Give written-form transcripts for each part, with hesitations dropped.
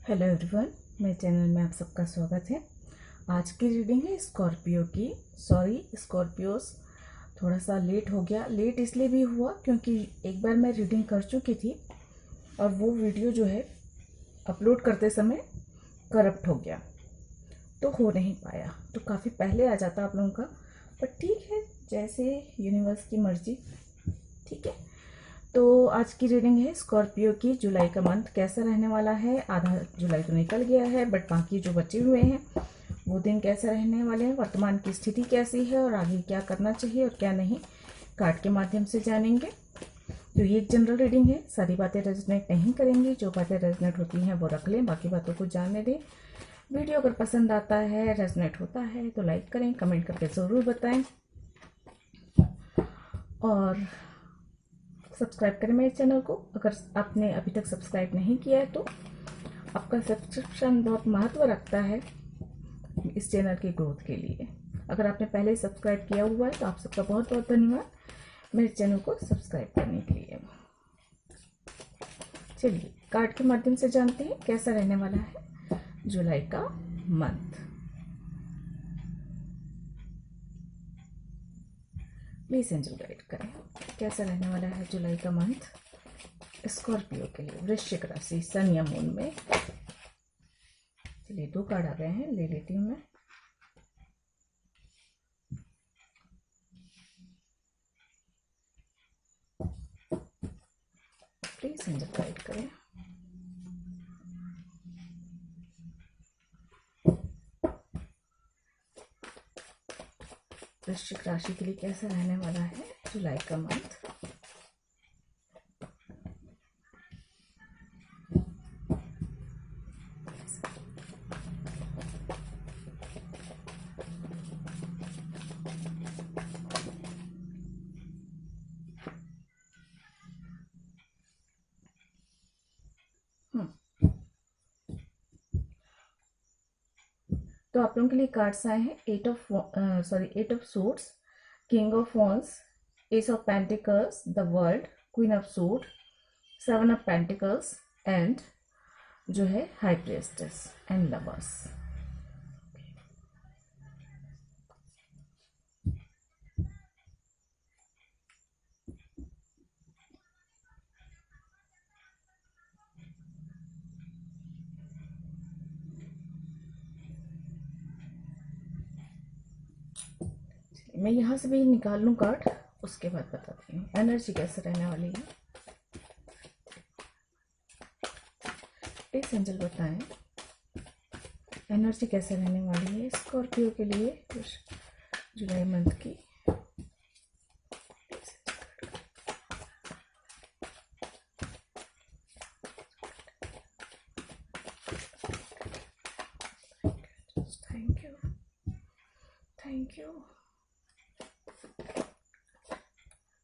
Hello everyone, मेरे channel में आप सबका स्वागत है। आज की रीडिंग है स्कॉर्पियो की। स्कॉर्पियोस थोड़ा सा लेट हो गया। लेट इसलिए भी हुआ क्योंकि एक बार मैं रीडिंग कर चुकी थी और वो वीडियो जो है अपलोड करते समय करप्ट हो गया, तो हो नहीं पाया। तो काफ़ी पहले आ जाता आप लोगों का, पर ठीक है, जैसे यूनिवर्स की मर्जी। ठीक है, तो आज की रीडिंग है स्कॉर्पियो की। जुलाई का मंथ कैसा रहने वाला है। आधा जुलाई तो निकल गया है, बट बाकी जो बचे हुए हैं वो दिन कैसे रहने वाले हैं, वर्तमान की स्थिति कैसी है और आगे क्या करना चाहिए और क्या नहीं, कार्ड के माध्यम से जानेंगे। तो ये एक जनरल रीडिंग है, सारी बातें रेजोनेट नहीं करेंगी। जो बातें रेजोनेट होती हैं वो रख लें, बाकी बातों को जानने दें। वीडियो अगर पसंद आता है, रेजोनेट होता है तो लाइक करें, कमेंट करके ज़रूर बताएं और सब्सक्राइब करें मेरे चैनल को। अगर आपने अभी तक सब्सक्राइब नहीं किया है तो आपका सब्सक्रिप्शन बहुत महत्व रखता है इस चैनल की ग्रोथ के लिए। अगर आपने पहले सब्सक्राइब किया हुआ है तो आप सबका बहुत बहुत धन्यवाद मेरे चैनल को सब्सक्राइब करने के लिए। चलिए कार्ड के माध्यम से जानते हैं कैसा रहने वाला है जुलाई का मंथ। प्लीज एंजल गाइड करें कैसा रहने वाला है जुलाई का मंथ स्कॉर्पियो के लिए, वृश्चिक राशि, सन या मून में। चलिए 2 कार्ड आ गए हैं, ले लेती हूँ मैं। प्लीज एंजल गाइड करें। वृश्चिक राशि के लिए कैसा रहने वाला है जुलाई का मंथ। तो आप लोगों के लिए कार्ड्स आए हैं eight of swords, king of wands, ace of pentacles, the world, queen of suit, 7 of pentacles and जो है हाई प्रिएस्टेस एंड लवर्स। मैं यहाँ से भी निकाल लूँ कार्ड, उसके बाद बताती हूँ एनर्जी कैसे रहने वाली है। प्लीज एंजल बताएं एनर्जी कैसे रहने वाली है स्कॉर्पियो के लिए जुलाई मंथ की। Thank you.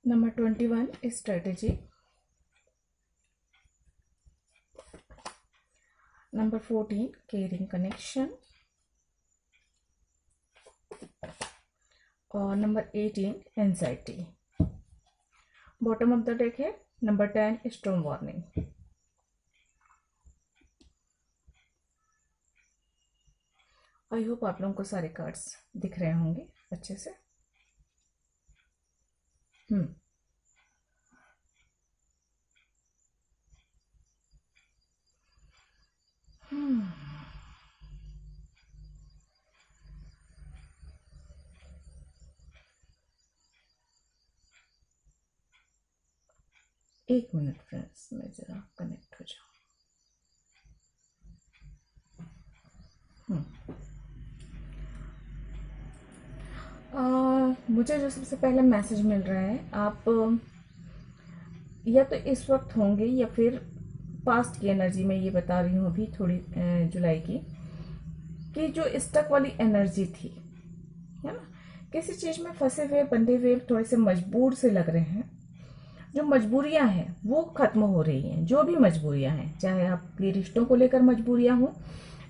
Number 21 strategy, number 14 caring connection और number 18 anxiety. Bottom of the deck है number 10 storm warning. I hope आप लोगों को सारे कार्ड्स दिख रहे होंगे अच्छे से। एक मिनट फ्रेंड्स, मैं जरा कनेक्ट हो जाऊं। मुझे जो सबसे पहले मैसेज मिल रहा है, आप या तो इस वक्त होंगे या फिर पास्ट की एनर्जी में ये बता रही हूँ अभी थोड़ी जुलाई की, कि जो स्टक वाली एनर्जी थी, है ना, किसी चीज में फंसे हुए बंधे हुए थोड़े से मजबूर से लग रहे हैं। जो मजबूरियां हैं वो खत्म हो रही हैं। जो भी मजबूरियां हैं, चाहे आपके रिश्तों को लेकर मजबूरियां हो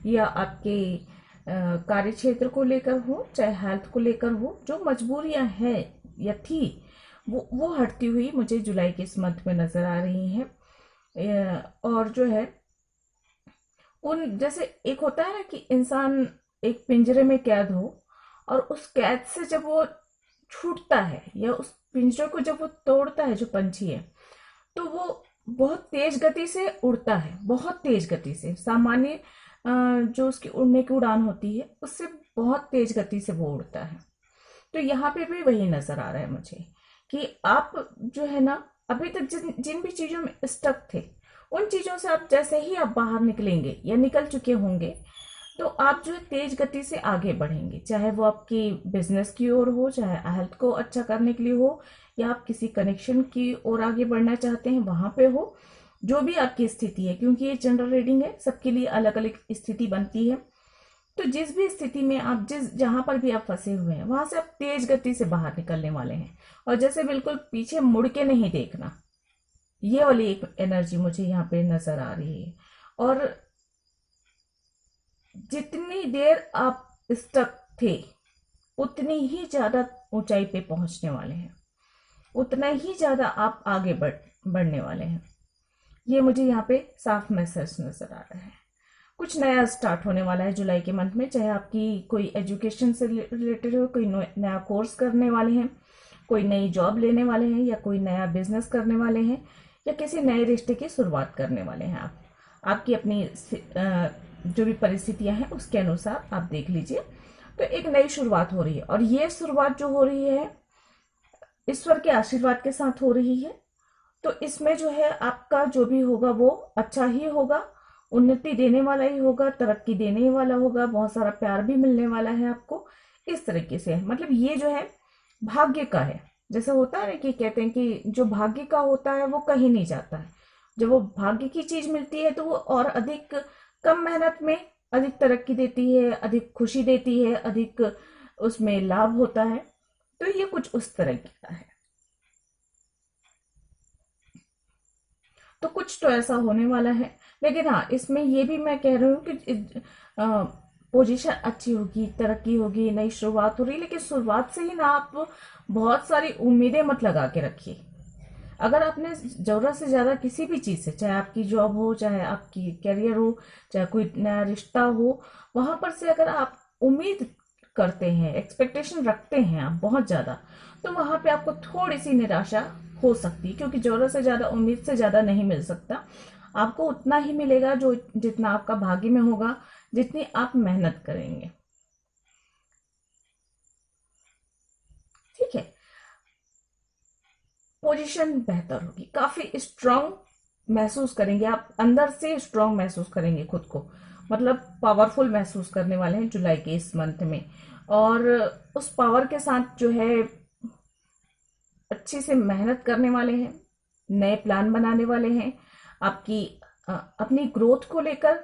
या आपके कार्य क्षेत्र को लेकर हो, चाहे हेल्थ को लेकर हो, जो मजबूरियां हैं या थी वो हटती हुई मुझे जुलाई के इस मंथ में नजर आ रही हैं। और जो है उन जैसे एक होता है ना कि इंसान एक पिंजरे में कैद हो, और उस कैद से जब वो छूटता है या उस पिंजरे को जब वो तोड़ता है, जो पंछी है, तो वो बहुत तेज गति से उड़ता है, बहुत तेज गति से, सामान्य जो उसकी उड़ने की उड़ान होती है उससे बहुत तेज गति से वो उड़ता है। तो यहाँ पे भी वही नजर आ रहा है मुझे कि आप जो है ना, अभी तक जिन जिन भी चीजों में स्टक थे, उन चीजों से आप जैसे ही आप बाहर निकलेंगे या निकल चुके होंगे, तो आप जो है तेज गति से आगे बढ़ेंगे, चाहे वो आपकी बिजनेस की ओर हो, चाहे हेल्थ को अच्छा करने के लिए हो, या आप किसी कनेक्शन की ओर आगे बढ़ना चाहते हैं वहां पे हो, जो भी आपकी स्थिति है, क्योंकि ये जनरल रीडिंग है, सबके लिए अलग अलग स्थिति बनती है। तो जिस भी स्थिति में आप जिस जहां पर भी आप फंसे हुए हैं, वहां से आप तेज गति से बाहर निकलने वाले हैं, और जैसे बिल्कुल पीछे मुड़ के नहीं देखना, ये वाली एक एनर्जी मुझे यहाँ पे नजर आ रही है। और जितनी देर आप स्टक थे, उतनी ही ज्यादा ऊंचाई पे पहुंचने वाले हैं, उतना ही ज्यादा आप आगे बढ़ने वाले हैं। ये मुझे यहाँ पे साफ मैसेज नजर आ रहा है। कुछ नया स्टार्ट होने वाला है जुलाई के मंथ में, चाहे आपकी कोई एजुकेशन से रिलेटेड हो, कोई नया कोर्स करने वाले हैं, कोई नई जॉब लेने वाले हैं, या कोई नया बिजनेस करने वाले हैं, या किसी नए रिश्ते की शुरुआत करने वाले हैं। आप आपकी अपनी जो भी परिस्थितियां हैं उसके अनुसार आप देख लीजिए। तो एक नई शुरुआत हो रही है, और ये शुरुआत जो हो रही है ईश्वर के आशीर्वाद के साथ हो रही है। तो इसमें जो है आपका जो भी होगा वो अच्छा ही होगा, उन्नति देने वाला ही होगा, तरक्की देने वाला होगा, बहुत सारा प्यार भी मिलने वाला है आपको। इस तरीके से मतलब ये जो है भाग्य का है। जैसे होता है ना कि कहते हैं कि जो भाग्य का होता है वो कहीं नहीं जाता है। जब वो भाग्य की चीज मिलती है तो वो और अधिक कम मेहनत में अधिक तरक्की देती है, अधिक खुशी देती है, अधिक उसमें लाभ होता है। तो ये कुछ उस तरह का है। तो कुछ तो ऐसा होने वाला है। लेकिन हाँ, इसमें ये भी मैं कह रही हूँ कि पोजीशन अच्छी होगी, तरक्की होगी, नई शुरुआत हो रही है, लेकिन शुरुआत से ही ना आप बहुत सारी उम्मीदें मत लगा के रखिए। अगर आपने जरूरत से ज्यादा किसी भी चीज से, चाहे आपकी जॉब हो, चाहे आपकी करियर हो, चाहे कोई नया रिश्ता हो, वहां पर से अगर आप उम्मीद करते हैं, एक्सपेक्टेशन रखते हैं आप बहुत ज्यादा, तो वहां पे आपको थोड़ी सी निराशा हो सकती है, क्योंकि जरूरत से ज्यादा, उम्मीद से ज्यादा नहीं मिल सकता। आपको उतना ही मिलेगा जो जितना आपका भाग्य में होगा, जितनी आप मेहनत करेंगे। ठीक है, पोजीशन बेहतर होगी, काफी स्ट्रांग महसूस करेंगे आप, अंदर से स्ट्रांग महसूस करेंगे खुद को, मतलब पावरफुल महसूस करने वाले हैं जुलाई के इस मंथ में। और उस पावर के साथ जो है अच्छे से मेहनत करने वाले हैं, नए प्लान बनाने वाले हैं, आपकी अपनी ग्रोथ को लेकर,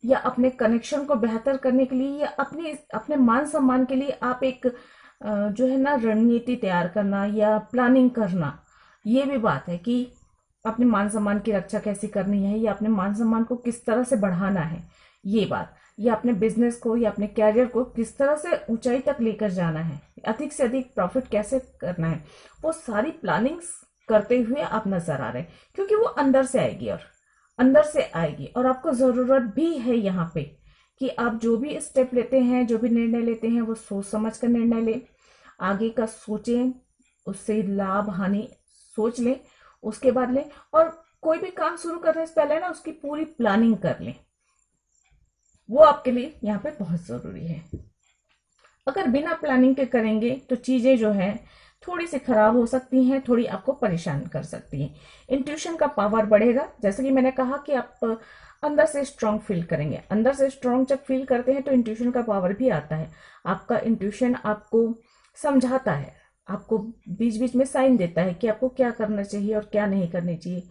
या अपने कनेक्शन को बेहतर करने के लिए, या अपने अपने मान सम्मान के लिए आप एक जो है ना रणनीति तैयार करना या प्लानिंग करना। ये भी बात है कि अपने मान सम्मान की रक्षा कैसे करनी है, या अपने मान सम्मान को किस तरह से बढ़ाना है, ये बात, या अपने बिजनेस को या अपने कैरियर को किस तरह से ऊंचाई तक लेकर जाना है, अधिक से अधिक प्रॉफिट कैसे करना है, वो सारी प्लानिंग्स करते हुए आप नजर आ रहे हैं। क्योंकि वो अंदर से आएगी, और अंदर से आएगी, और आपको जरूरत भी है यहाँ पे कि आप जो भी स्टेप लेते हैं, जो भी निर्णय लेते हैं, वो सोच समझ कर निर्णय लें, आगे का सोचें, उससे लाभ हानि सोच लें, उसके बाद लें। और कोई भी काम शुरू करने से पहले ना उसकी पूरी प्लानिंग कर लें, वो आपके लिए यहाँ पे बहुत जरूरी है। अगर बिना प्लानिंग के करेंगे तो चीजें जो है थोड़ी सी खराब हो सकती हैं, थोड़ी आपको परेशान कर सकती हैं। इंट्यूशन का पावर बढ़ेगा, जैसे कि मैंने कहा कि आप अंदर से स्ट्रांग फील करेंगे। अंदर से स्ट्रांग जब फील करते हैं तो इंट्यूशन का पावर भी आता है। आपका इंट्यूशन आपको समझाता है, आपको बीच बीच में साइन देता है कि आपको क्या करना चाहिए और क्या नहीं करनी चाहिए।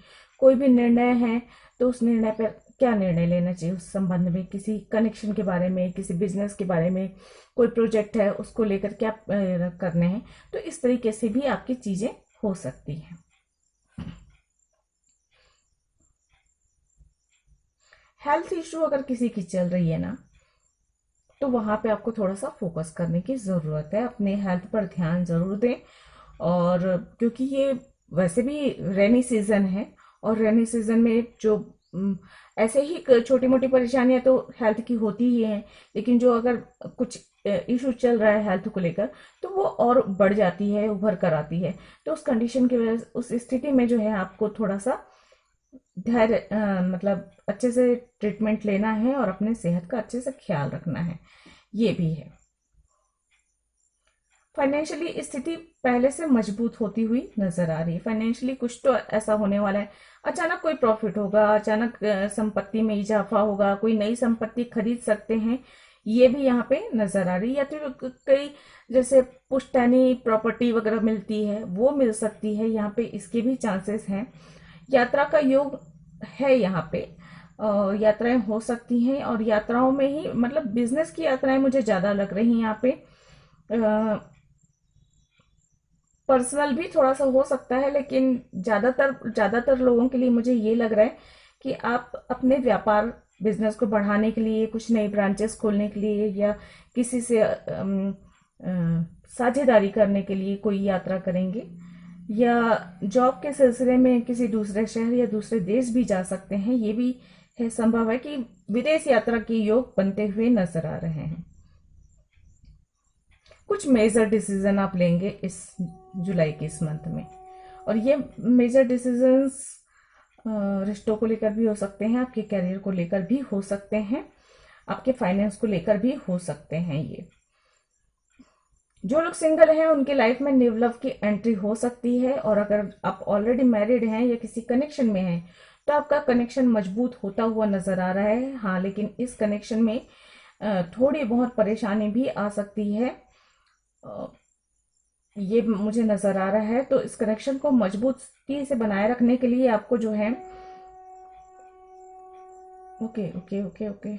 कोई भी निर्णय है तो उस निर्णय पर क्या निर्णय लेना चाहिए, उस संबंध में, किसी कनेक्शन के बारे में, किसी बिजनेस के बारे में, कोई प्रोजेक्ट है उसको लेकर क्या करने हैं। तो इस तरीके से भी आपकी चीजें हो सकती हैं। हेल्थ इश्यू अगर किसी की चल रही है ना, तो वहां पे आपको थोड़ा सा फोकस करने की जरूरत है, अपने हेल्थ पर ध्यान जरूर दें। और क्योंकि ये वैसे भी रेनी सीजन है, और रेनी सीजन में जो ऐसे ही छोटी मोटी परेशानियां तो हेल्थ की होती ही हैं, लेकिन जो अगर कुछ इशू चल रहा है हेल्थ को लेकर तो वो और बढ़ जाती है, उभर कर आती है। तो उस कंडीशन की वजह से, उस स्थिति में जो है आपको थोड़ा सा धैर्य मतलब अच्छे से ट्रीटमेंट लेना है और अपने सेहत का अच्छे से ख्याल रखना है, ये भी है। फाइनेंशियली स्थिति पहले से मजबूत होती हुई नजर आ रही है। फाइनेंशियली कुछ तो ऐसा होने वाला है, अचानक कोई प्रॉफिट होगा, अचानक संपत्ति में इजाफा होगा, कोई नई संपत्ति खरीद सकते हैं, ये भी यहाँ पे नजर आ रही है। या तो कई जैसे पुश्तैनी प्रॉपर्टी वगैरह मिलती है, वो मिल सकती है यहाँ पे, इसके भी चांसेस हैं। यात्रा का योग है यहाँ पे, यात्राएं हो सकती हैं, और यात्राओं में ही मतलब बिजनेस की यात्राएं मुझे ज्यादा लग रही हैं यहाँ पे। पर्सनल भी थोड़ा सा हो सकता है, लेकिन ज्यादातर लोगों के लिए मुझे ये लग रहा है कि आप अपने व्यापार बिजनेस को बढ़ाने के लिए, कुछ नई ब्रांचेस खोलने के लिए, या किसी से साझेदारी करने के लिए कोई यात्रा करेंगे, या जॉब के सिलसिले में किसी दूसरे शहर या दूसरे देश भी जा सकते हैं। ये भी है, संभव है कि विदेश यात्रा के योग बनते हुए नजर आ रहे हैं। कुछ मेजर डिसीजन आप लेंगे इस जुलाई के इस मंथ में, और ये मेजर डिसीजंस रिश्तों को लेकर भी हो सकते हैं, आपके करियर को लेकर भी हो सकते हैं, आपके फाइनेंस को लेकर भी हो सकते हैं। ये जो लोग सिंगल हैं उनके लाइफ में न्यू लव की एंट्री हो सकती है, और अगर आप ऑलरेडी मैरिड हैं या किसी कनेक्शन में हैं तो आपका कनेक्शन मजबूत होता हुआ नजर आ रहा है। हाँ, लेकिन इस कनेक्शन में थोड़ी बहुत परेशानी भी आ सकती है, ये मुझे नजर आ रहा है। तो इस कनेक्शन को मजबूती से बनाए रखने के लिए आपको जो है, ओके ओके ओके ओके,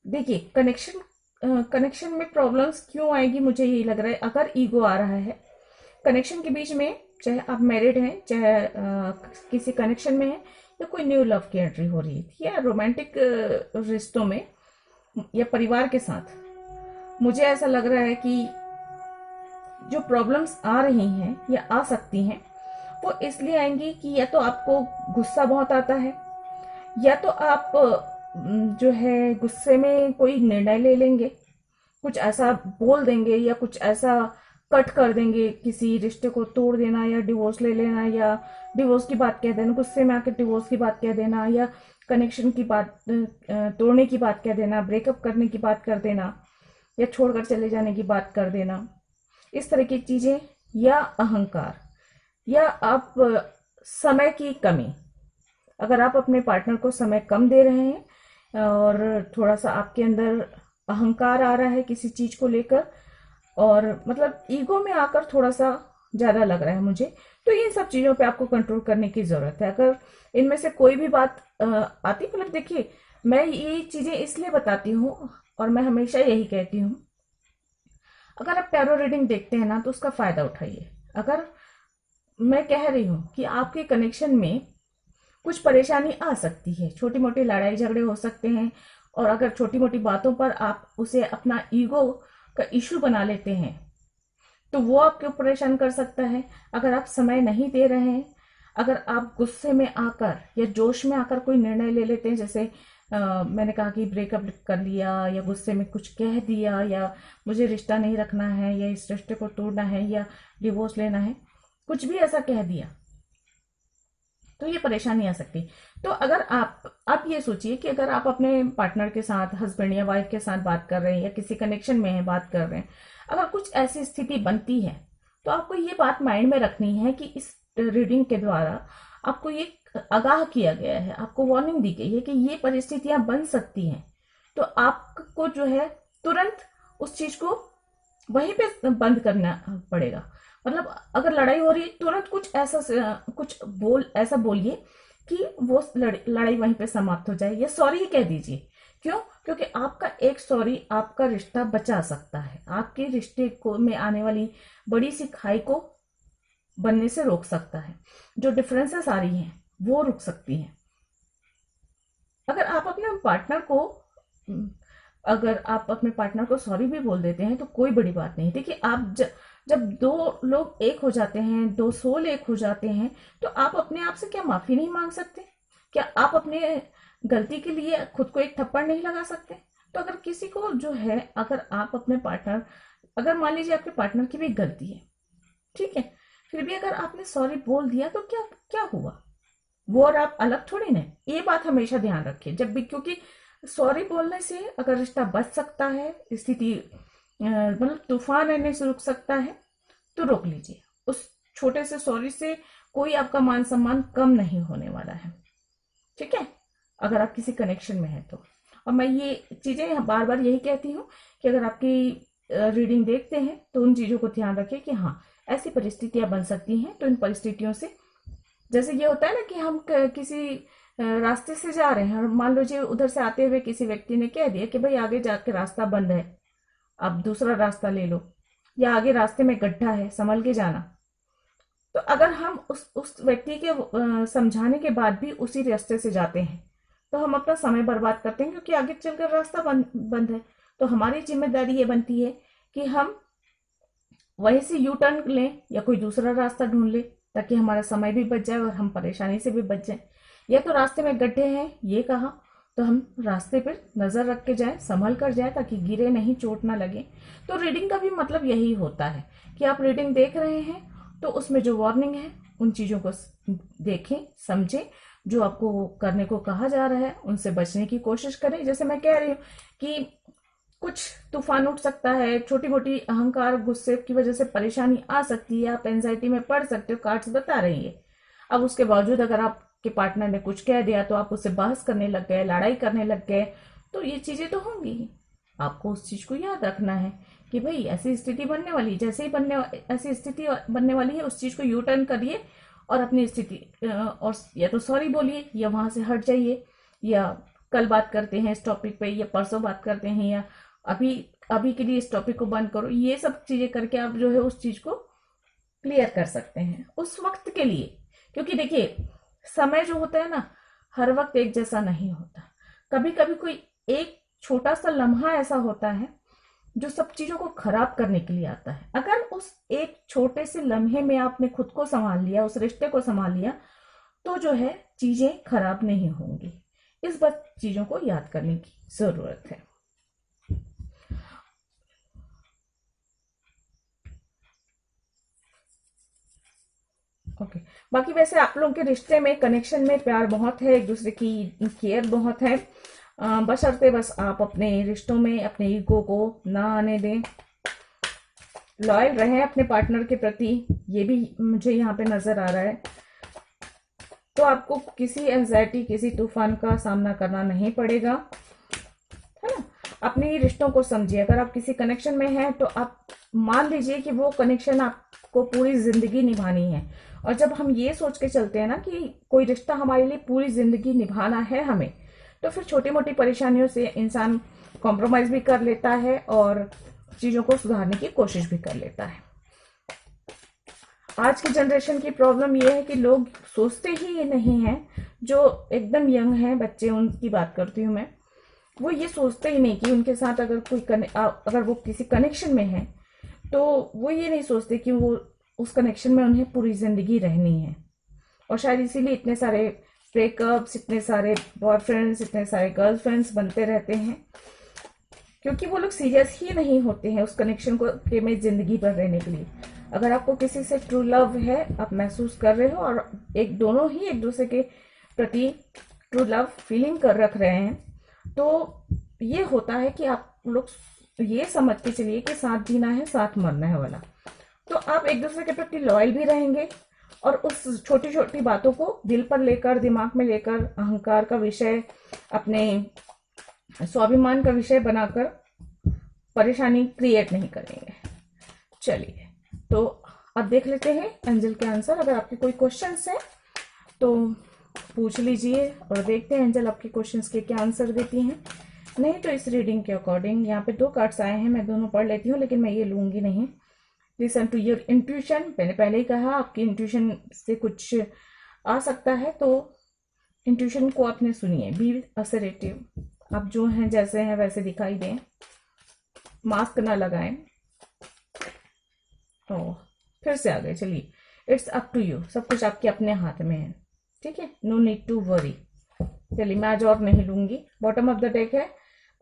देखिए कनेक्शन में प्रॉब्लम्स क्यों आएगी, मुझे यही लग रहा है अगर ईगो आ रहा है कनेक्शन के बीच में, चाहे आप मैरिड हैं, चाहे किसी कनेक्शन में हैं, या कोई न्यू लव की एंट्री हो रही है, या रोमांटिक रिश्तों में, या परिवार के साथ, मुझे ऐसा लग रहा है कि जो प्रॉब्लम्स आ रही हैं या आ सकती हैं वो इसलिए आएंगी कि या तो आपको गुस्सा बहुत आता है, या तो आप जो है गुस्से में कोई निर्णय ले लेंगे, कुछ ऐसा बोल देंगे या कुछ ऐसा कट कर देंगे, किसी रिश्ते को तोड़ देना या डिवोर्स ले लेना, या डिवोर्स की बात कह देना, गुस्से में आकर डिवोर्स की बात कह देना, या कनेक्शन की बात तोड़ने की बात कह देना, ब्रेकअप करने की बात कर देना, या छोड़कर चले जाने की बात कर देना, इस तरह की चीजें, या अहंकार, या आप समय की कमी, अगर आप अपने पार्टनर को समय कम दे रहे हैं और थोड़ा सा आपके अंदर अहंकार आ रहा है किसी चीज को लेकर, और मतलब ईगो में आकर थोड़ा सा ज्यादा लग रहा है मुझे, तो इन सब चीजों पे आपको कंट्रोल करने की जरूरत है। अगर इनमें से कोई भी बात आती, मतलब देखिए मैं ये चीजें इसलिए बताती हूँ और मैं हमेशा यही कहती हूँ, अगर आप टैरो रीडिंग देखते हैं ना तो उसका फायदा उठाइए। अगर मैं कह रही हूं कि आपके कनेक्शन में कुछ परेशानी आ सकती है, छोटी मोटी लड़ाई झगड़े हो सकते हैं, और अगर छोटी मोटी बातों पर आप उसे अपना ईगो का इशू बना लेते हैं तो वो आपके ऊपर परेशान कर सकता है। अगर आप समय नहीं दे रहे हैं, अगर आप गुस्से में आकर या जोश में आकर कोई निर्णय ले लेते हैं, जैसे मैंने कहा कि ब्रेकअप कर लिया, या गुस्से में कुछ कह दिया, या मुझे रिश्ता नहीं रखना है, या इस रिश्ते को तोड़ना है, या डिवोर्स लेना है, कुछ भी ऐसा कह दिया, तो ये परेशानी आ सकती। तो अगर आप ये सोचिए कि अगर आप अपने पार्टनर के साथ, हस्बैंड या वाइफ के साथ बात कर रहे हैं, या किसी कनेक्शन में है बात कर रहे हैं, अगर कुछ ऐसी स्थिति बनती है तो आपको ये बात माइंड में रखनी है कि इस रीडिंग के द्वारा आपको ये आगाह किया गया है, आपको वार्निंग दी गई है कि ये परिस्थितियां बन सकती हैं। तो आपको जो है तुरंत उस चीज को वहीं पे बंद करना पड़ेगा। मतलब अगर लड़ाई हो रही है, तुरंत कुछ ऐसा बोलिए कि वो लड़ाई वहीं पे समाप्त हो जाए, या सॉरी ही कह दीजिए। क्यों? क्योंकि आपका एक सॉरी आपका रिश्ता बचा सकता है, आपके रिश्ते को में आने वाली बड़ी सी खाई को बनने से रोक सकता है, जो डिफरेंसेस आ रही हैं वो रुक सकती हैं। अगर आप अपने पार्टनर को अगर आप अपने पार्टनर को सॉरी भी बोल देते हैं तो कोई बड़ी बात नहीं। देखिए आप जब दो लोग एक हो जाते हैं, दो सोल एक हो जाते हैं, तो आप अपने आप से क्या माफी नहीं मांग सकते? क्या आप अपने गलती के लिए खुद को एक थप्पड़ नहीं लगा सकते? तो अगर किसी को जो है, अगर आप अपने पार्टनर, अगर मान लीजिए आपके पार्टनर की भी गलती है, ठीक है, फिर भी अगर आपने सॉरी बोल दिया तो क्या क्या हुआ? वो और आप अलग थोड़ी ना। ये बात हमेशा ध्यान रखिए जब भी, क्योंकि सॉरी बोलने से अगर रिश्ता बच सकता है, स्थिति मतलब तूफान आने से रुक सकता है, तो रोक लीजिए। उस छोटे से सॉरी से कोई आपका मान सम्मान कम नहीं होने वाला है, ठीक है, अगर आप किसी कनेक्शन में हैं तो। और मैं ये चीजें बार बार यही कहती हूँ कि अगर आपकी रीडिंग देखते हैं तो उन चीजों को ध्यान रखें कि हाँ, ऐसी परिस्थितियां बन सकती हैं, तो इन परिस्थितियों से, जैसे ये होता है ना कि हम किसी रास्ते से जा रहे हैं और मान लीजिए उधर से आते हुए किसी व्यक्ति ने कह दिया कि भाई आगे जाके रास्ता बंद है, आप दूसरा रास्ता ले लो, या आगे रास्ते में गड्ढा है, संभल के जाना। तो अगर हम उस व्यक्ति के समझाने के बाद भी उसी रास्ते से जाते हैं, तो हम अपना समय बर्बाद करते हैं, क्योंकि आगे चलकर रास्ता बंद है। तो हमारी जिम्मेदारी ये बनती है कि हम वहीं से यू टर्न लें या कोई दूसरा रास्ता ढूंढ लें, ताकि हमारा समय भी बच जाए और हम परेशानी से भी बच जाए। या तो रास्ते में गड्ढे हैं ये कहा, तो हम रास्ते पर नजर रख के जाए, संभल कर जाए, ताकि गिरे नहीं, चोट ना लगे। तो रीडिंग का भी मतलब यही होता है कि आप रीडिंग देख रहे हैं तो उसमें जो वार्निंग है उन चीजों को देखें, समझें, जो आपको करने को कहा जा रहा है उनसे बचने की कोशिश करें। जैसे मैं कह रही हूँ कि कुछ तूफान उठ सकता है, छोटी मोटी अहंकार गुस्से की वजह से परेशानी आ सकती है, आप एंजाइटी में पड़ सकते हो, कार्ड्स बता रही है। अब उसके बावजूद अगर आपके पार्टनर ने कुछ कह दिया तो आप उससे बहस करने लग गए, लड़ाई करने लग गए, तो ये चीजें तो होंगी ही। आपको उस चीज को याद रखना है कि भाई ऐसी स्थिति बनने वाली, जैसे ही ऐसी स्थिति बनने वाली है, उस चीज को यू टर्न करिए और अपनी स्थिति और या तो सॉरी बोलिए या वहां से हट जाइए, या कल बात करते हैं इस टॉपिक पे, या परसों बात करते हैं, या अभी अभी के लिए इस टॉपिक को बंद करो। ये सब चीजें करके आप जो है उस चीज को क्लियर कर सकते हैं उस वक्त के लिए। क्योंकि देखिए, समय जो होता है ना, हर वक्त एक जैसा नहीं होता। कभी कभी कोई एक छोटा सा लम्हा ऐसा होता है जो सब चीजों को खराब करने के लिए आता है। अगर उस एक छोटे से लम्हे में आपने खुद को संभाल लिया, उस रिश्ते को संभाल लिया, तो जो है चीजें खराब नहीं होंगी। इस बात चीजों को याद करने की जरूरत है। ओके, बाकी वैसे आप लोगों के रिश्ते में, कनेक्शन में प्यार बहुत है, एक दूसरे की केयर बहुत है। बशर्ते बस आप अपने रिश्तों में अपने ईगो को ना आने दें, लॉयल रहें अपने पार्टनर के प्रति, ये भी मुझे यहाँ पे नजर आ रहा है। तो आपको किसी एंजाइटी, किसी तूफान का सामना करना नहीं पड़ेगा, है ना। अपने रिश्तों को समझिए। अगर आप किसी कनेक्शन में हैं तो आप मान लीजिए कि वो कनेक्शन आपको पूरी जिंदगी निभानी है। और जब हम ये सोच के चलते हैं ना कि कोई रिश्ता हमारे लिए पूरी जिंदगी निभाना है हमें, तो फिर छोटी मोटी परेशानियों से इंसान कॉम्प्रोमाइज भी कर लेता है और चीजों को सुधारने की कोशिश भी कर लेता है। आज की जनरेशन की प्रॉब्लम यह है कि लोग सोचते ही ये नहीं है, जो एकदम यंग है, बच्चे, उनकी बात करती हूँ मैं, वो ये सोचते ही नहीं कि उनके साथ अगर अगर वो किसी कनेक्शन में है तो वो ये नहीं सोचते कि वो उस कनेक्शन में उन्हें पूरी जिंदगी रहनी है। और शायद इसीलिए इतने सारे ब्रेकअप्स, इतने सारे बॉयफ्रेंड्स, इतने सारे गर्लफ्रेंड्स बनते रहते हैं, क्योंकि वो लोग सीरियस ही नहीं होते हैं उस कनेक्शन को के में जिंदगी भर रहने के लिए। अगर आपको किसी से ट्रू लव है, आप महसूस कर रहे हो और दोनों ही एक दूसरे के प्रति ट्रू लव फीलिंग कर रख रहे हैं, तो ये होता है कि आप लोग ये समझ के चलिए कि साथ जीना है, साथ मरना है वाला। तो आप एक दूसरे के प्रति लॉयल भी रहेंगे और उस छोटी छोटी बातों को दिल पर लेकर, दिमाग में लेकर, अहंकार का विषय, अपने स्वाभिमान का विषय बनाकर परेशानी क्रिएट नहीं करेंगे। चलिए, तो अब देख लेते हैं एंजल के आंसर। अगर आपके कोई क्वेश्चंस हैं तो पूछ लीजिए और देखते हैं एंजल आपके क्वेश्चंस के क्या आंसर देती हैं। नहीं तो इस रीडिंग के अकॉर्डिंग यहाँ पे 2 कार्ड्स आए हैं, मैं दोनों पढ़ लेती हूँ, लेकिन मैं ये लूंगी नहीं। Listen to your intuition. मैंने पहले ही कहा आपकी इंट्यूशन से कुछ आ सकता है, तो इंट्यूशन को आपने सुनिए। Be assertive. आप जो हैं जैसे हैं वैसे दिखाई दें, मास्क ना लगाएं। ओ, फिर से आ गए। चलिए, इट्स अप टू यू, सब कुछ आपके अपने हाथ में है, ठीक है, नो नीड टू वरी। चलिए, मैं आज और नहीं लूंगी। बॉटम ऑफ द डेक है,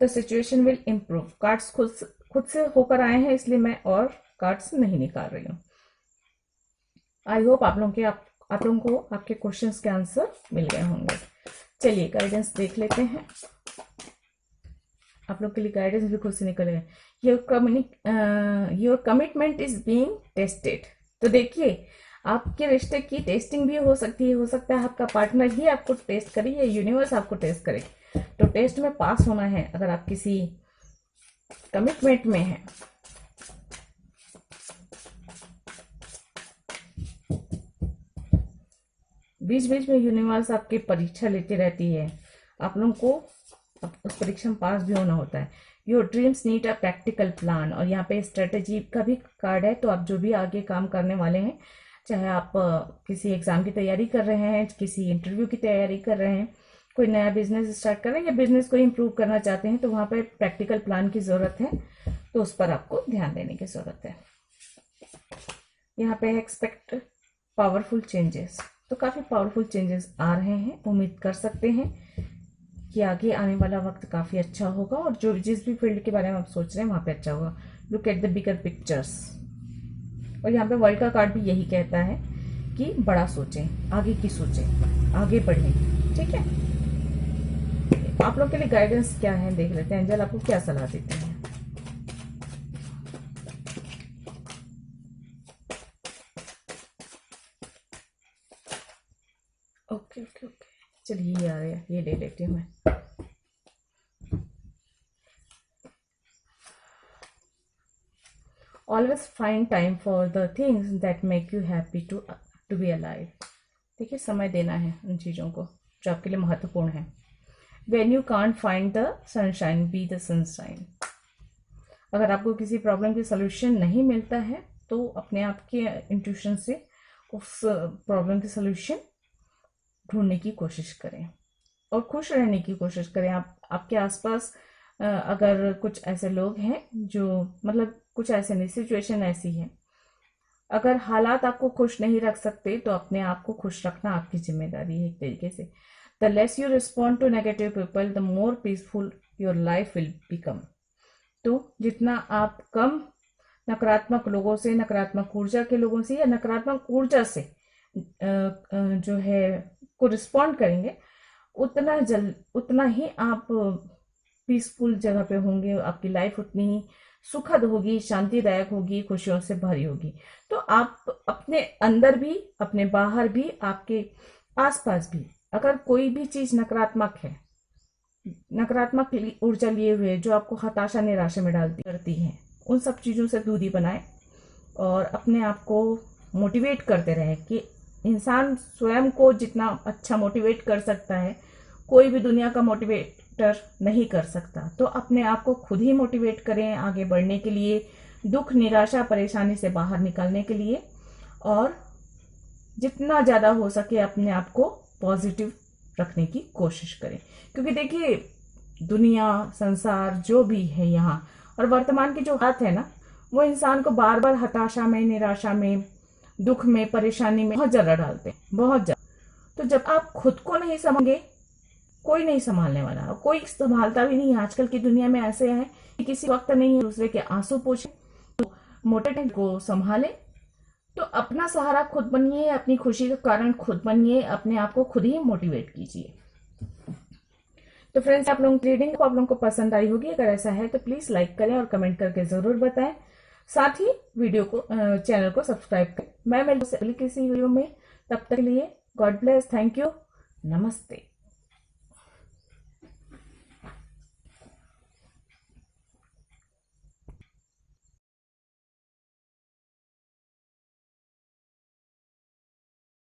the situation will improve. Cards खुद से होकर आए हैं, इसलिए मैं और कार्ड्स नहीं निकाल रही हूँ। आई होप आप लोगों को आपके क्वेश्चंस के आंसर मिल गए होंगे। चलिए, गाइडेंस देख लेते हैं। आप लोग के लिए गाइडेंस भी खुद से निकल गए। Your commitment is being tested. तो देखिए, आपके रिश्ते की टेस्टिंग भी हो सकती है। हो सकता है आपका पार्टनर ही आपको टेस्ट करे या यूनिवर्स आपको टेस्ट करे। तो टेस्ट में पास होना है अगर आप किसी कमिटमेंट में हैं। बीच बीच में यूनिवर्स आपकी परीक्षा लेती रहती है, आप लोगों को उस परीक्षा में पास भी होना होता है। Your dreams need a practical plan, और यहाँ पे स्ट्रेटेजी का भी कार्ड है। तो आप जो भी आगे काम करने वाले हैं, चाहे आप किसी एग्जाम की तैयारी कर रहे हैं, किसी इंटरव्यू की तैयारी कर रहे हैं, कोई नया बिजनेस स्टार्ट कर रहे हैं या बिजनेस को इम्प्रूव करना चाहते हैं, तो वहाँ पे प्रैक्टिकल प्लान की ज़रूरत है। तो उस पर आपको ध्यान देने की ज़रूरत है। यहाँ पे एक्सपेक्ट पावरफुल चेंजेस, तो काफ़ी पावरफुल चेंजेस आ रहे हैं। उम्मीद कर सकते हैं कि आगे आने वाला वक्त काफ़ी अच्छा होगा, और जो जिस भी फील्ड के बारे में आप सोच रहे हैं वहाँ पे अच्छा होगा। Look at the bigger pictures. और यहाँ पे वर्ल्ड का कार्ड भी यही कहता है कि बड़ा सोचें, आगे की सोचें, आगे बढ़ें, ठीक है। आप लोग के लिए गाइडेंस क्या है देख लेते हैं। एंजल आपको क्या सलाह देते हैं। ओके ओके ओके, चलिए ये आ रहा है, ये ले लेती हूँ मैं। Always find time for the things that make you happy to be alive. देखिए, समय देना है उन चीज़ों को जो आपके लिए महत्वपूर्ण है। When you can't find the sunshine, be the sunshine. अगर आपको किसी प्रॉब्लम की सोल्यूशन नहीं मिलता है तो अपने आप के इंट्यूशन से उस प्रॉब्लम की सोल्यूशन ढूंढने की कोशिश करें और खुश रहने की कोशिश करें। आपके आसपास अगर कुछ ऐसे लोग हैं जो, मतलब कुछ ऐसे नहीं, सिचुएशन ऐसी है, अगर हालात आपको खुश नहीं रख सकते तो अपने आप को खुश रखना आपकी जिम्मेदारी है एक तरीके से। The less you respond to negative people, the more peaceful your life will become. तो जितना आप कम नकारात्मक लोगों से, नकारात्मक ऊर्जा के लोगों से या नकारात्मक ऊर्जा से जो है को रिस्पॉन्ड करेंगे, उतना ही आप पीसफुल जगह पे होंगे। आपकी लाइफ उतनी ही सुखद होगी, शांतिदायक होगी, खुशियों से भरी होगी। तो आप अपने अंदर भी, अपने बाहर भी, आपके आसपास भी अगर कोई भी चीज नकारात्मक है, नकारात्मक ऊर्जा लिए हुए जो आपको हताशा, निराशा में डालती करती है, उन सब चीज़ों से दूरी बनाएं और अपने आप को मोटिवेट करते रहें। कि इंसान स्वयं को जितना अच्छा मोटिवेट कर सकता है, कोई भी दुनिया का मोटिवेटर नहीं कर सकता। तो अपने आप को खुद ही मोटिवेट करें आगे बढ़ने के लिए, दुख, निराशा, परेशानी से बाहर निकलने के लिए, और जितना ज़्यादा हो सके अपने आप को पॉजिटिव रखने की कोशिश करें। क्योंकि देखिए, दुनिया, संसार जो भी है यहाँ और वर्तमान की जो हालत है ना, वो इंसान को बार बार हताशा में, निराशा में, दुख में, परेशानी में बहुत ज़्यादा डालते हैं, बहुत ज़्यादा। तो जब आप खुद को नहीं समझेंगे, कोई नहीं संभालने वाला, कोई संभालता भी नहीं। आजकल की दुनिया में ऐसे है कि किसी वक्त नहीं है दूसरे के आंसू पोछे, तो मोटे को संभाले। तो अपना सहारा खुद बनिए, अपनी खुशी का कारण खुद बनिए, अपने आप को खुद ही मोटिवेट कीजिए। तो फ्रेंड्स, आप लोगों की रीडिंग को आप लोगों को पसंद आई होगी। अगर ऐसा है तो प्लीज लाइक करें और कमेंट करके जरूर बताएं। साथ ही वीडियो को, चैनल को सब्सक्राइब करें। मैं मिलूंगी किसी वीडियो में, तब तक के लिए गॉड ब्लेस, थैंक यू, नमस्ते।